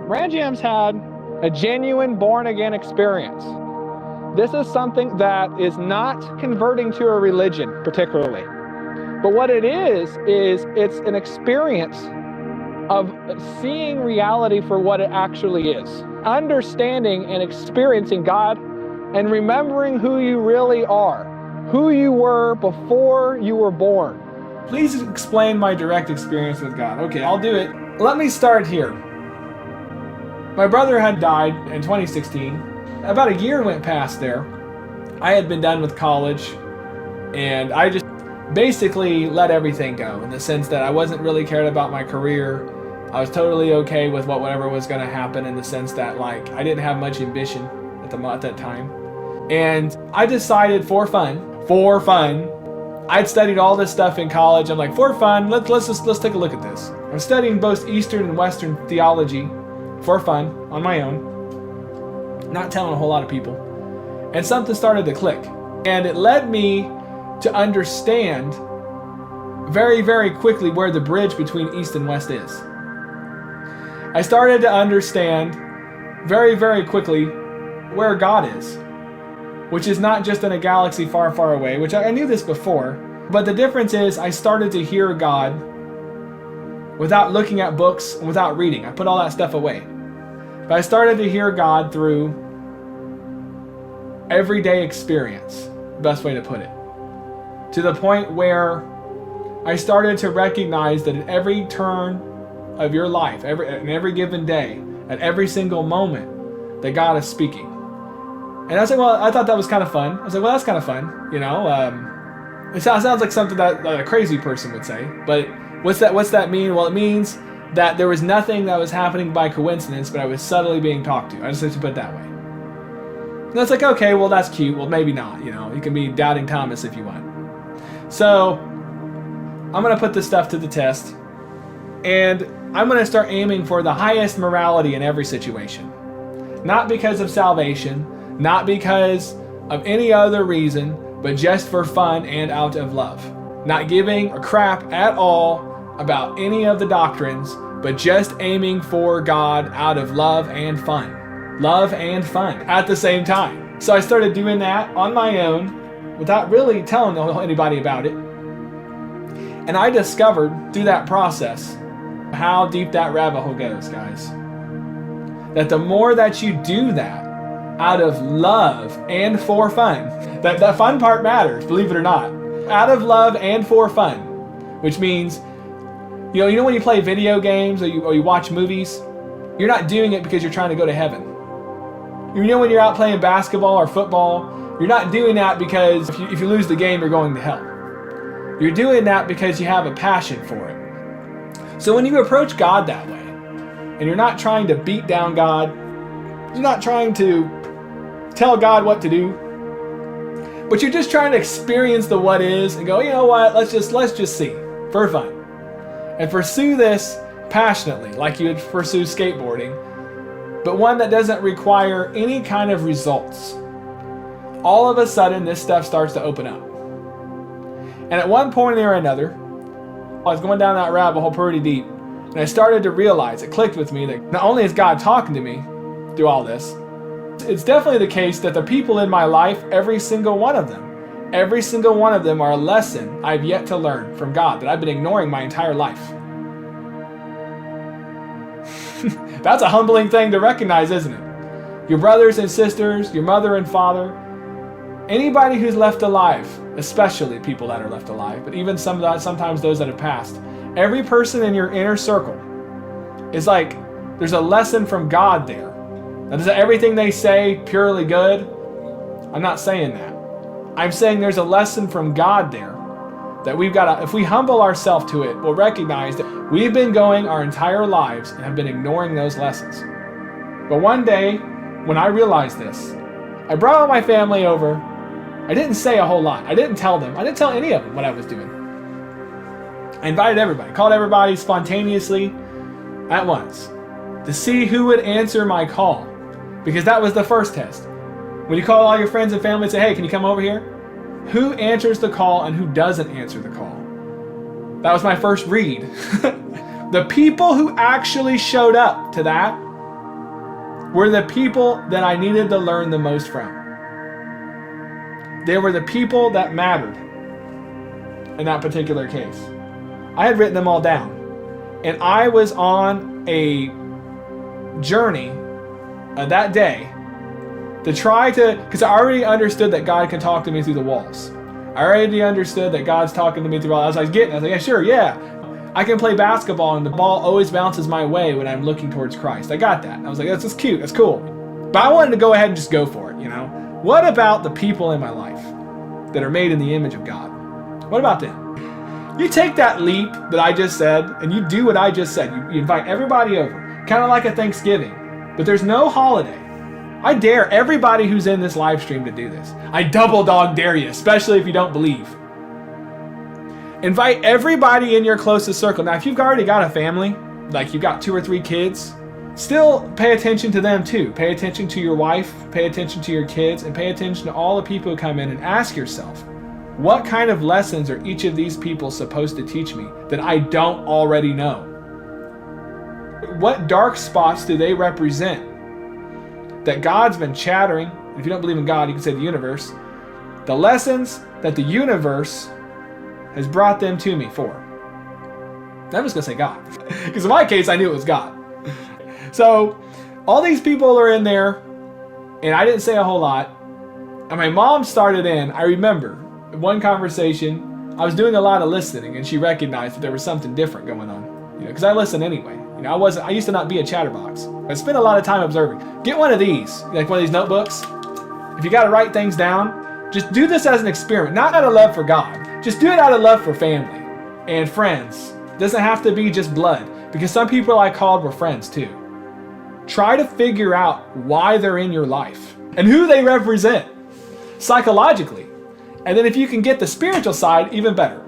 Ranjam's had a genuine born-again experience. This is something that is not converting to a religion particularly. But what it is it's an experience of seeing reality for what it actually is. Understanding and experiencing God and remembering who you really are, who you were before you were born. Please explain my direct experience with God. Okay, I'll do it. Let me start here. My brother had died in 2016. About a year went past there. I had been done with college, and I just basically let everything go in the sense that I wasn't really cared about my career. I was totally okay with whatever was going to happen in the sense that like I didn't have much ambition at that time. And I decided for fun, I'd studied all this stuff in college. I'm like, for fun, let's take a look at this. I'm studying both Eastern and Western theology for fun on my own, not telling a whole lot of people. And something started to click. And it led me to understand very, very quickly where the bridge between East and West is. I started to understand very, very quickly where God is, which is not just in a galaxy far, far away, which I knew this before, but the difference is I started to hear God without looking at books and without reading. I put all that stuff away. But I started to hear God through everyday experience, best way to put it, to the point where I started to recognize that at every turn of your life, in every given day, at every single moment, that God is speaking. And I was like, well, I thought that was kind of fun. I was like, well, that's kind of fun, you know. It sounds like something that a crazy person would say. But what's that mean? Well, it means that there was nothing that was happening by coincidence, but I was subtly being talked to. I just like to put it that way. And it's like, okay, well, that's cute. Well, maybe not, you know. You can be doubting Thomas if you want. So I'm going to put this stuff to the test. And I'm going to start aiming for the highest morality in every situation. Not because of salvation, not because of any other reason, but just for fun and out of love. Not giving a crap at all about any of the doctrines, but just aiming for God out of love and fun. Love and fun at the same time. So I started doing that on my own without really telling anybody about it. And I discovered through that process how deep that rabbit hole goes, guys. That the more that you do that out of love and for fun, that fun part matters, believe it or not. Out of love and for fun, which means, you know when you play video games or you watch movies, you're not doing it because you're trying to go to heaven. You know when you're out playing basketball or football, you're not doing that because if you lose the game, you're going to hell. You're doing that because you have a passion for it. So when you approach God that way, and you're not trying to beat down God, you're not trying to tell God what to do, but you're just trying to experience the what is and go, you know what, let's just see for fun. And pursue this passionately, like you would pursue skateboarding, but one that doesn't require any kind of results. All of a sudden, this stuff starts to open up. And at one point or another, I was going down that rabbit hole pretty deep, and I started to realize, it clicked with me, that not only is God talking to me through all this, it's definitely the case that the people in my life, every single one of them are a lesson I've yet to learn from God that I've been ignoring my entire life. That's a humbling thing to recognize, isn't it? Your brothers and sisters, your mother and father, anybody who's left alive, especially people that are left alive, but even sometimes those that have passed, every person in your inner circle is like, there's a lesson from God there. Now, is everything they say purely good? I'm not saying that. I'm saying there's a lesson from God there that we've got to, if we humble ourselves to it, we'll recognize that we've been going our entire lives and have been ignoring those lessons. But one day, when I realized this, I brought all my family over. I didn't say a whole lot. I didn't tell them. I didn't tell any of them what I was doing. I invited everybody, called everybody spontaneously at once to see who would answer my call. Because that was the first test. When you call all your friends and family and say, hey, can you come over here? Who answers the call and who doesn't answer the call? That was my first read. The people who actually showed up to that were the people that I needed to learn the most from. They were the people that mattered in that particular case. I had written them all down. And I was on a journey that day to try to, because I already understood that God can talk to me through the walls. I already understood that God's talking to me through all. I was like, yeah, sure, yeah. I can play basketball and the ball always bounces my way when I'm looking towards Christ. I got that. I was like, that's cute, that's cool. But I wanted to go ahead and just go for it, you know? What about the people in my life that are made in the image of God? What about them? You take that leap that I just said and you do what I just said. You invite everybody over, kind of like a Thanksgiving, but there's no holiday. I dare everybody who's in this live stream to do this. I double dog dare you, especially if you don't believe. Invite everybody in your closest circle. Now, if you've already got a family, like you've got 2 or 3 kids, still pay attention to them too. Pay attention to your wife, pay attention to your kids, and pay attention to all the people who come in, and ask yourself, what kind of lessons are each of these people supposed to teach me that I don't already know? What dark spots do they represent that God's been chattering? If you don't believe in God, you can say the universe. The lessons that the universe has brought them to me for. I'm just going to say God. Because in my case, I knew it was God. So all these people are in there, and I didn't say a whole lot. And my mom started in. I remember one conversation, I was doing a lot of listening, and she recognized that there was something different going on. You know, because I listen anyway. You know, I used to not be a chatterbox. I spent a lot of time observing. Get one of these, like one of these notebooks. If you got to write things down, just do this as an experiment, not out of love for God. Just do it out of love for family and friends. It doesn't have to be just blood, because some people I called were friends too. Try to figure out why they're in your life and who they represent psychologically. And then if you can get the spiritual side, even better.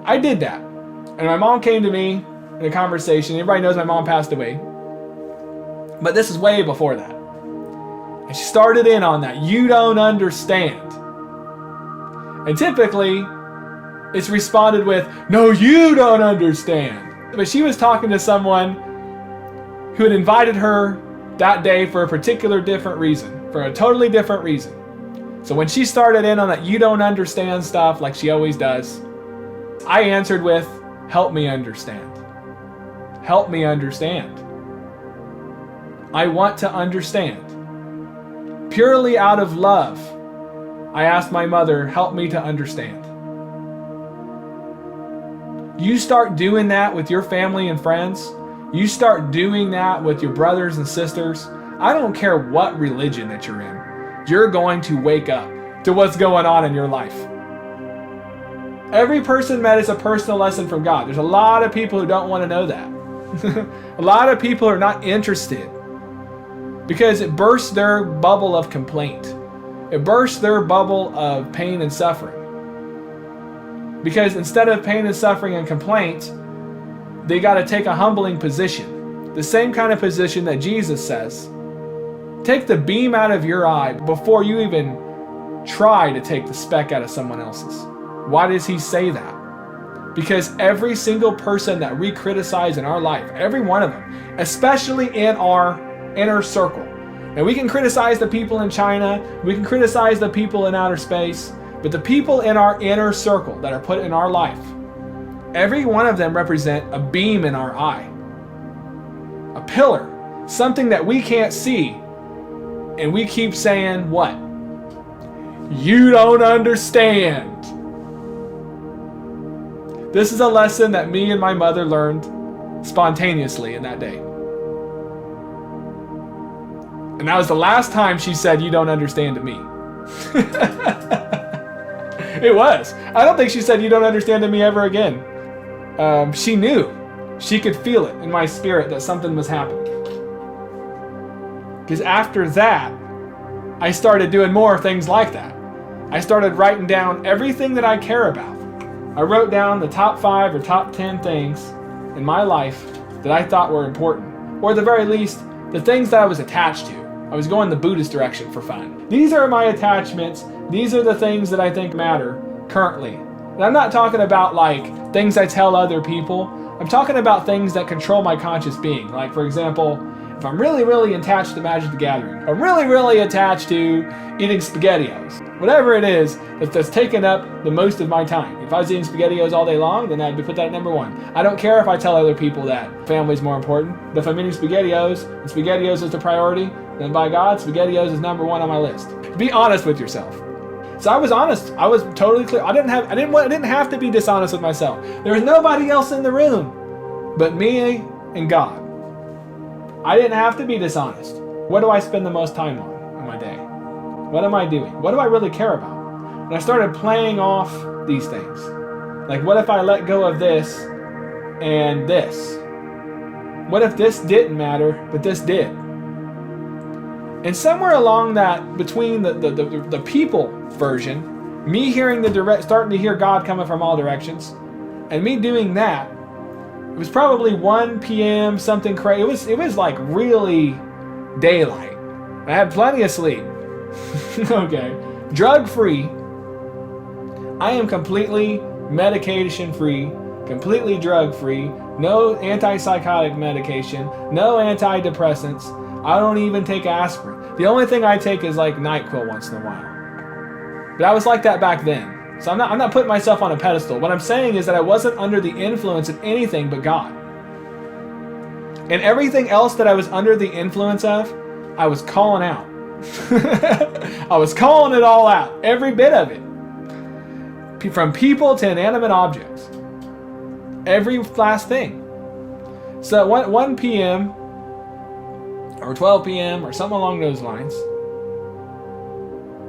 I did that. And my mom came to me in a conversation. Everybody knows my mom passed away. But this is way before that. And she started in on that. You don't understand. And typically, it's responded with, no, you don't understand. But she was talking to someone who had invited her that day for a particular different reason, for a totally different reason. So when she started in on that you don't understand stuff, like she always does, I answered with, help me understand. Help me understand. I want to understand. Purely out of love, I asked my mother, help me to understand. You start doing that with your family and friends. You start doing that with your brothers and sisters. I don't care what religion that you're in. You're going to wake up to what's going on in your life. Every person met is a personal lesson from God. There's a lot of people who don't want to know that. A lot of people are not interested because it bursts their bubble of complaint. It bursts their bubble of pain and suffering. Because instead of pain and suffering and complaint, they got to take a humbling position. The same kind of position that Jesus says. Take the beam out of your eye before you even try to take the speck out of someone else's. Why does he say that? Because every single person that we criticize in our life, every one of them, especially in our inner circle. Now we can criticize the people in China, we can criticize the people in outer space, but the people in our inner circle that are put in our life, every one of them represent a beam in our eye. A pillar, something that we can't see. And we keep saying what? You don't understand. This is a lesson that me and my mother learned spontaneously in that day. And that was the last time she said, you don't understand to me. It was. I don't think she said, you don't understand to me ever again. She knew. She could feel it in my spirit that something was happening. Because after that, I started doing more things like that. I started writing down everything that I care about. I wrote down the top 5 or top 10 things in my life that I thought were important. Or at the very least, the things that I was attached to. I was going the Buddhist direction for fun. These are my attachments. These are the things that I think matter currently. And I'm not talking about like things I tell other people. I'm talking about things that control my conscious being. Like, for example, If I'm really, really attached to Magic the Gathering, I'm really, really attached to eating SpaghettiOs, whatever it is that's taken up the most of my time. If I was eating SpaghettiOs all day long, then I'd put that at number one. I don't care if I tell other people that family's more important, but if I'm eating SpaghettiOs and SpaghettiOs is the priority, then by God, SpaghettiOs is number one on my list. Be honest with yourself. So I was honest. I was totally clear. I didn't have to be dishonest with myself. There was nobody else in the room but me and God. I didn't have to be dishonest. What do I spend the most time on in my day? What am I doing? What do I really care about? And I started playing off these things. Like, what if I let go of this and this? What if this didn't matter, but this did? And somewhere along that, between the people version, me hearing starting to hear God coming from all directions, and me doing that, it was probably 1 p.m., something crazy. It was like really daylight. I had plenty of sleep. Okay. Drug-free. I am completely medication-free, completely drug-free, no antipsychotic medication, no antidepressants. I don't even take aspirin. The only thing I take is like NyQuil once in a while. But I was like that back then. So I'm not putting myself on a pedestal. What I'm saying is that I wasn't under the influence of anything but God. And everything else that I was under the influence of, I was calling out. I was calling it all out. Every bit of it. From people to inanimate objects. Every last thing. So at 1 p.m. or 12 p.m. or something along those lines,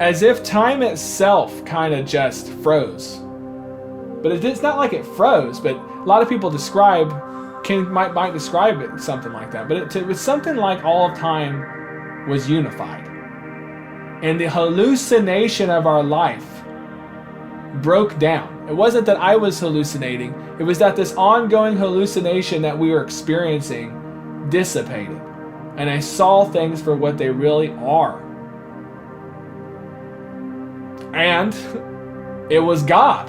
as if time itself kind of just froze. But it's not like it froze, but a lot of people might describe it something like that. But it was something like all of time was unified. And the hallucination of our life broke down. It wasn't that I was hallucinating, it was that this ongoing hallucination that we were experiencing dissipated. And I saw things for what they really are. And it was God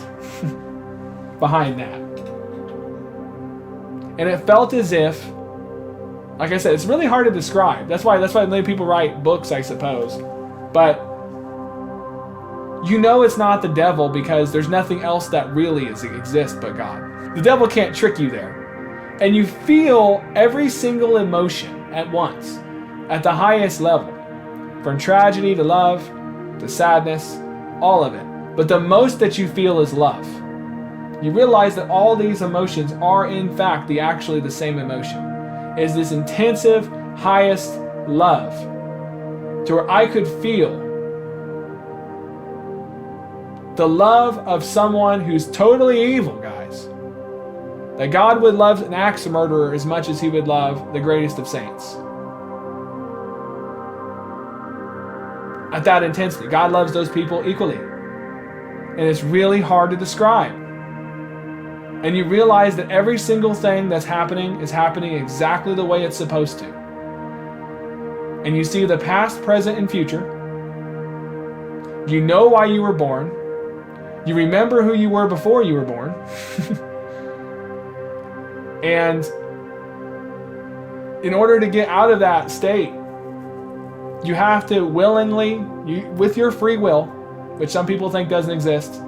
behind that. And it felt as if, like I said, it's really hard to describe. That's why many people write books, I suppose. But you know it's not the devil because there's nothing else that really exists but God. The devil can't trick you there. And you feel every single emotion at once, at the highest level. From tragedy to love, to sadness, all of it. But the most that you feel is love. You realize that all these emotions are in fact actually the same emotion. It's this intensive, highest love to where I could feel the love of someone who's totally evil, guys. That God would love an axe murderer as much as he would love the greatest of saints. At that intensity. God loves those people equally. And it's really hard to describe. And you realize that every single thing that's happening is happening exactly the way it's supposed to. And you see the past, present, and future. You know why you were born. You remember who you were before you were born. And in order to get out of that state, you have to willingly, with your free will, which some people think doesn't exist,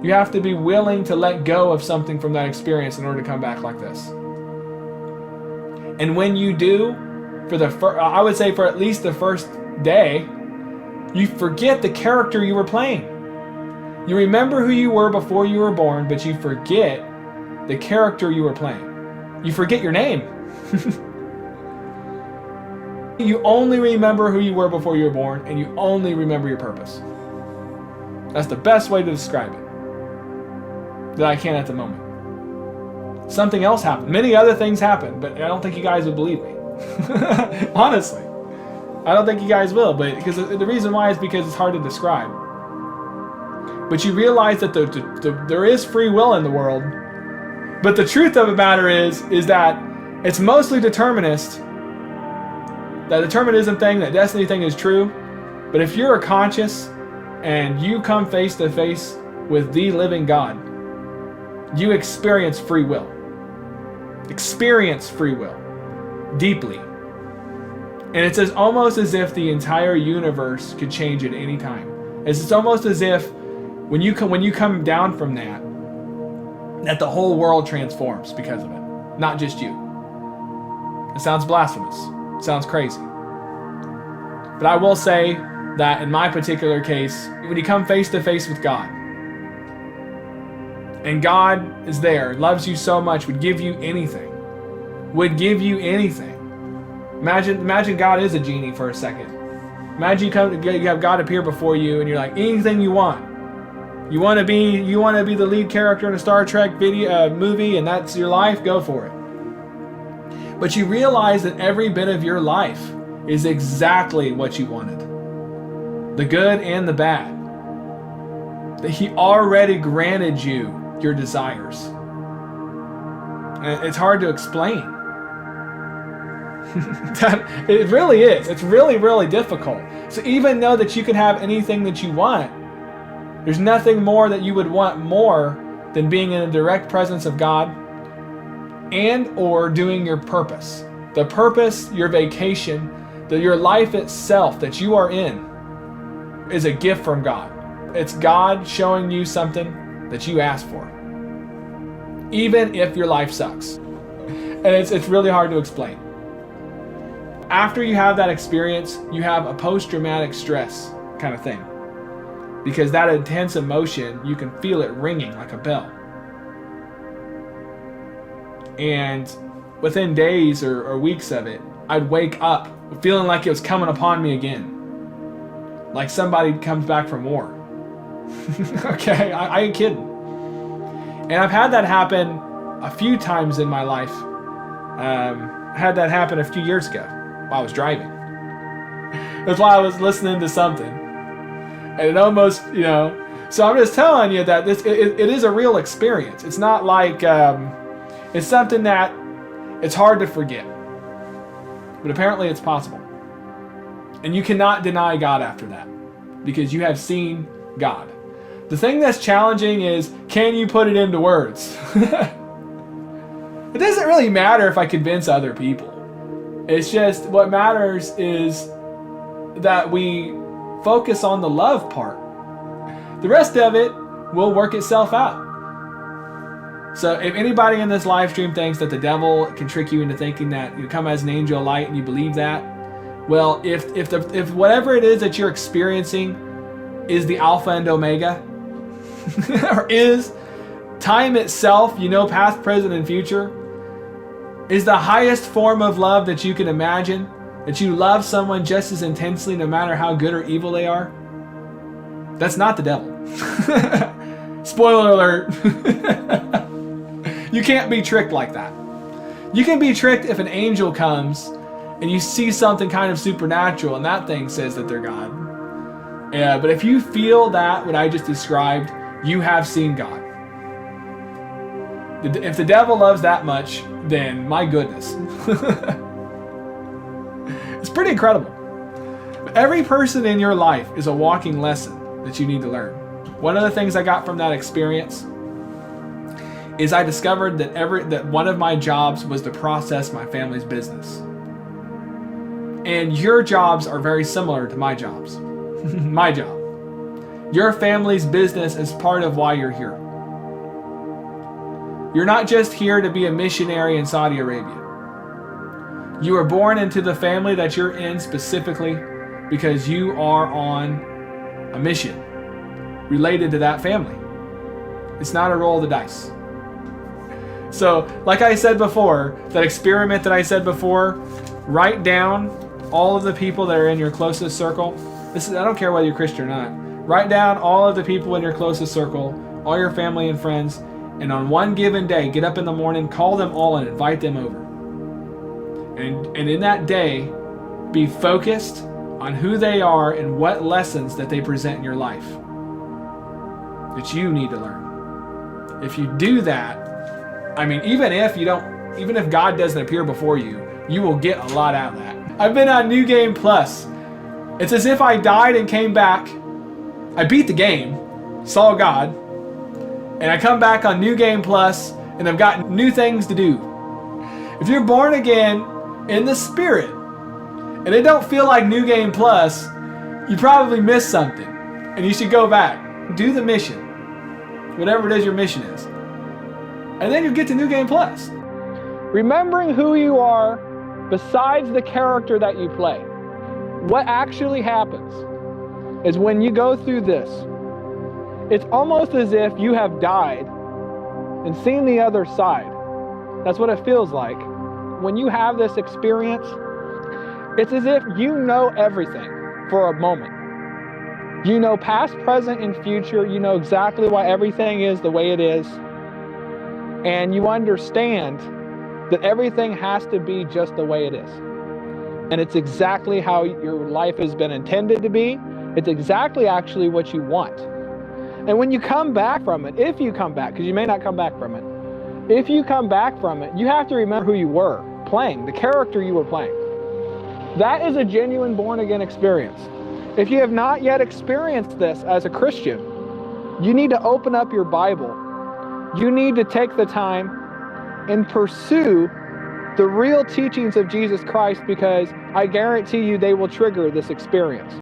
you have to be willing to let go of something from that experience in order to come back like this. And when you do, I would say for at least the first day, you forget the character you were playing. You remember who you were before you were born, but you forget the character you were playing. You forget your name. You only remember who you were before you were born, and you only remember your purpose. That's the best way to describe it that I can at the moment. Something else happened. Many other things happened, but I don't think you guys would believe me. Honestly. I don't think you guys will, but because the reason why is because it's hard to describe. But you realize that there is free will in the world. But the truth of the matter is that it's mostly determinist. That determinism thing, that destiny thing is true. But if you're a conscious and you come face to face with the living God, you experience free will. Experience free will. Deeply. And it's almost as if the entire universe could change at any time. It's almost as if when you come down from that the whole world transforms because of it, not just you. It sounds blasphemous. It sounds crazy. But I will say that in my particular case, when you come face to face with God, and God is there, loves you so much, would give you anything. Imagine God is a genie for a second. Imagine you have God appear before you, and you're like, anything you want. You want to be the lead character in a Star Trek movie, and that's your life. Go for it. But you realize that every bit of your life is exactly what you wanted, the good and the bad. That He already granted you your desires. And it's hard to explain. It really is. It's really, really difficult. So even though that you can have anything that you want, there's nothing more that you would want more than being in a direct presence of God and or doing your purpose. The purpose, your vacation, your life itself that you are in is a gift from God. It's God showing you something that you asked for, even if your life sucks. And it's really hard to explain. After you have that experience, you have a post-traumatic stress kind of thing, because that intense emotion, you can feel it ringing like a bell. And within days or weeks of it, I'd wake up feeling like it was coming upon me again, like somebody comes back from war. Okay, I ain't kidding. And I've had that happen a few times in my life. I had that happen a few years ago while I was driving. That's why I was listening to something. And it almost, so I'm just telling you that it is a real experience. It's not like, it's something that it's hard to forget. But apparently it's possible. And you cannot deny God after that, because you have seen God. The thing that's challenging is, can you put it into words? It doesn't really matter if I convince other people. It's just what matters is that we focus on the love part. The rest of it will work itself out. So if anybody in this live stream thinks that the devil can trick you into thinking that you come as an angel of light and you believe that, well, if whatever it is that you're experiencing is the Alpha and Omega, or is time itself, past, present, and future, is the highest form of love that you can imagine, that you love someone just as intensely no matter how good or evil they are, that's not the devil. Spoiler alert. You can't be tricked like that. You can be tricked if an angel comes and you see something kind of supernatural and that thing says that they're God. Yeah, but if you feel that, what I just described, you have seen God. If the devil loves that much, then my goodness. It's pretty incredible. But every person in your life is a walking lesson that you need to learn. One of the things I got from that experience is I discovered that one of my jobs was to process my family's business. And your jobs are very similar to my jobs. My job. Your family's business is part of why you're here. You're not just here to be a missionary in Saudi Arabia. You were born into the family that you're in specifically because you are on a mission related to that family. It's not a roll of the dice. So, like I said before, that experiment that I said before, write down all of the people that are in your closest circle. I don't care whether you're Christian or not. Write down all of the people in your closest circle, all your family and friends, and on one given day, get up in the morning, call them all and invite them over. And in that day, be focused on who they are and what lessons that they present in your life that you need to learn. If you do that, even if God doesn't appear before you, you will get a lot out of that. I've been on New Game Plus. It's as if I died and came back. I beat the game, saw God, and I come back on New Game Plus, and I've got new things to do. If you're born again in the Spirit, and it don't feel like New Game Plus, you probably missed something. And you should go back. Do the mission. Whatever it is your mission is. And then you get to New Game Plus. Remembering who you are besides the character that you play. What actually happens is when you go through this, it's almost as if you have died and seen the other side. That's what it feels like. When you have this experience, it's as if you know everything for a moment. You know past, present, and future. You know exactly why everything is the way it is. And you understand that everything has to be just the way it is. And it's exactly how your life has been intended to be. It's exactly actually what you want. And when you come back from it, if you come back, because you may not come back from it, if you come back from it, you have to remember who you were playing, the character you were playing. That is a genuine born-again experience. If you have not yet experienced this as a Christian, you need to open up your Bible. You need to take the time and pursue the real teachings of Jesus Christ, because I guarantee you they will trigger this experience.